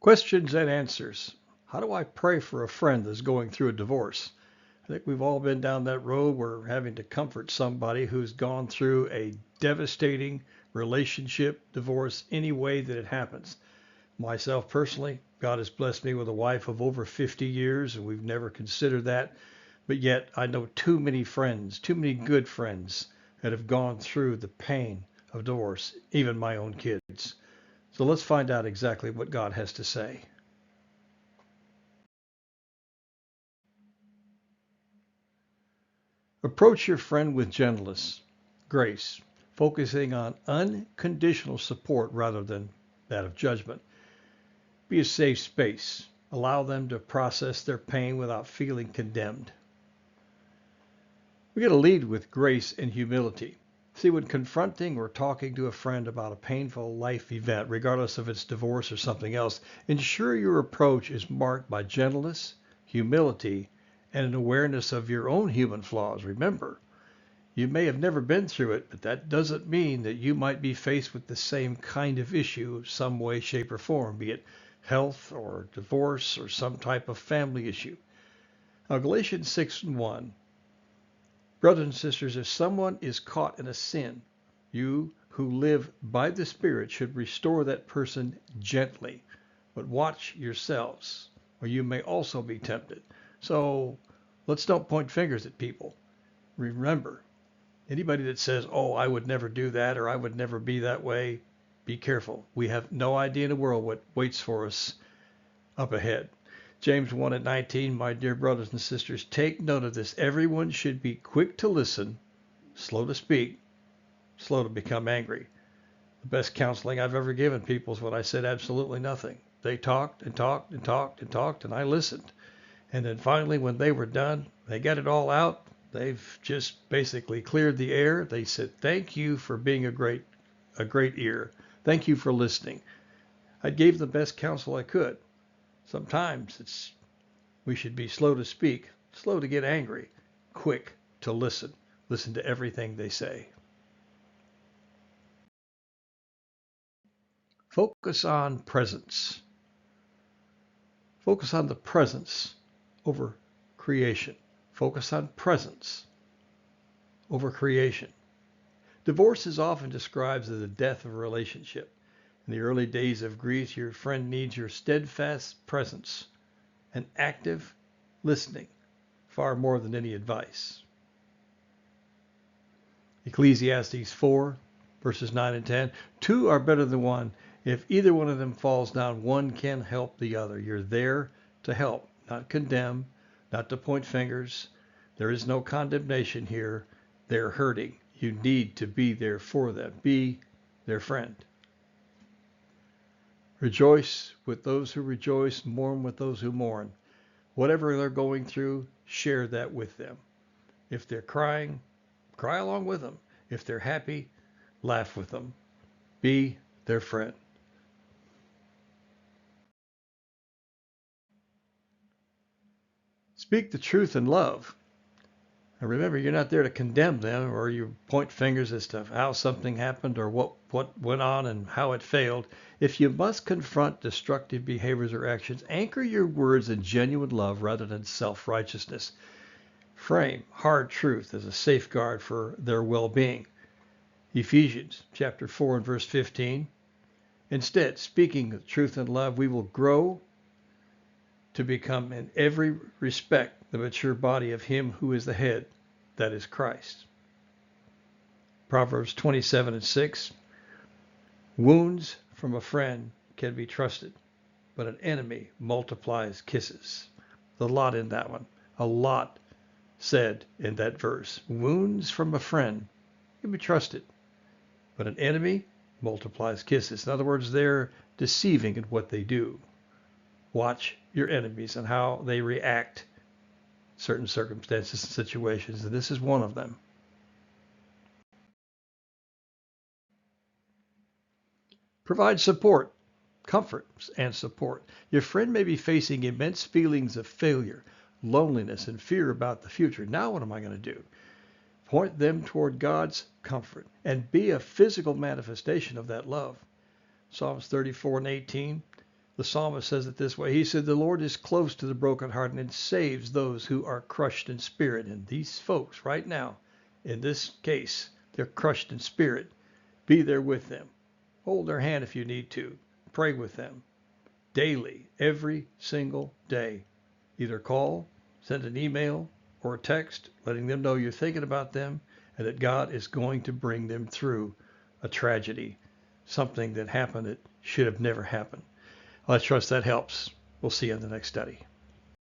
Questions and answers. How do I pray for a friend that's going through a divorce? I think we've all been down that road where we're having to comfort somebody who's gone through a devastating relationship divorce any way that it happens. Myself personally, God has blessed me with a wife of over 50 years, and we've never considered that. But yet I know too many friends, too many good friends that have gone through the pain of divorce, even my own kids. So let's find out exactly what God has to say. Approach your friend with gentleness, grace, focusing on unconditional support rather than that of judgment. Be a safe space. Allow them to process their pain without feeling condemned. We got to lead with grace and humility. See, when confronting or talking to a friend about a painful life event, regardless if it's divorce or something else, ensure your approach is marked by gentleness, humility, and an awareness of your own human flaws. Remember, you may have never been through it, but that doesn't mean that you might be faced with the same kind of issue, some way, shape, or form, be it health or divorce or some type of family issue. Now, Galatians 6:1. Brothers and sisters, if someone is caught in a sin, you who live by the Spirit should restore that person gently. But watch yourselves, or you may also be tempted. So let's don't point fingers at people. Remember, anybody that says, oh, I would never do that or I would never be that way, be careful. We have no idea in the world what waits for us up ahead. James 1:19, my dear brothers and sisters, take note of this. Everyone should be quick to listen, slow to speak, slow to become angry. The best counseling I've ever given people is when I said absolutely nothing. They talked and talked and talked and talked, and I listened. And then finally, when they were done, they got it all out. They've just basically cleared the air. They said, thank you for being a great ear. Thank you for listening. I gave the best counsel I could. Sometimes we should be slow to speak, slow to get angry, quick to listen. Listen to everything they say. Focus on presence. Focus on the presence over creation. Focus on presence over creation. Divorce is often described as the death of a relationship. In the early days of grief, your friend needs your steadfast presence and active listening far more than any advice. Ecclesiastes 4, verses 9 and 10. Two are better than one. If either one of them falls down, one can help the other. You're there to help, not condemn, not to point fingers. There is no condemnation here. They're hurting. You need to be there for them. Be their friend. Rejoice with those who rejoice, mourn with those who mourn. Whatever they're going through, share that with them. If they're crying, cry along with them. If they're happy, laugh with them. Be their friend. Speak the truth in love. And remember, you're not there to condemn them or you point fingers as to how something happened or what went on and how it failed. If you must confront destructive behaviors or actions, anchor your words in genuine love rather than self-righteousness. Frame hard truth as a safeguard for their well-being. Ephesians chapter 4 and verse 15. Instead, speaking the truth in love, we will grow to become in every respect the mature body of him who is the head, that is Christ. Proverbs 27 and 6. Wounds from a friend can be trusted, but an enemy multiplies kisses. The lot in that one. A lot said in that verse. Wounds from a friend can be trusted, but an enemy multiplies kisses. In other words, they're deceiving in what they do. Watch your enemies and how they react certain circumstances and situations, and this is one of them. Provide support, comfort, and support. Your friend may be facing immense feelings of failure, loneliness, and fear about the future. Now what am I going to do? Point them toward God's comfort and be a physical manifestation of that love. Psalms 34 and 18. The psalmist says it this way. He said, the Lord is close to the brokenhearted and saves those who are crushed in spirit. And these folks right now, in this case, they're crushed in spirit. Be there with them. Hold their hand if you need to. Pray with them daily, every single day. Either call, send an email, or a text letting them know you're thinking about them and that God is going to bring them through a tragedy, something that happened that should have never happened. I trust that helps. We'll see you in the next study.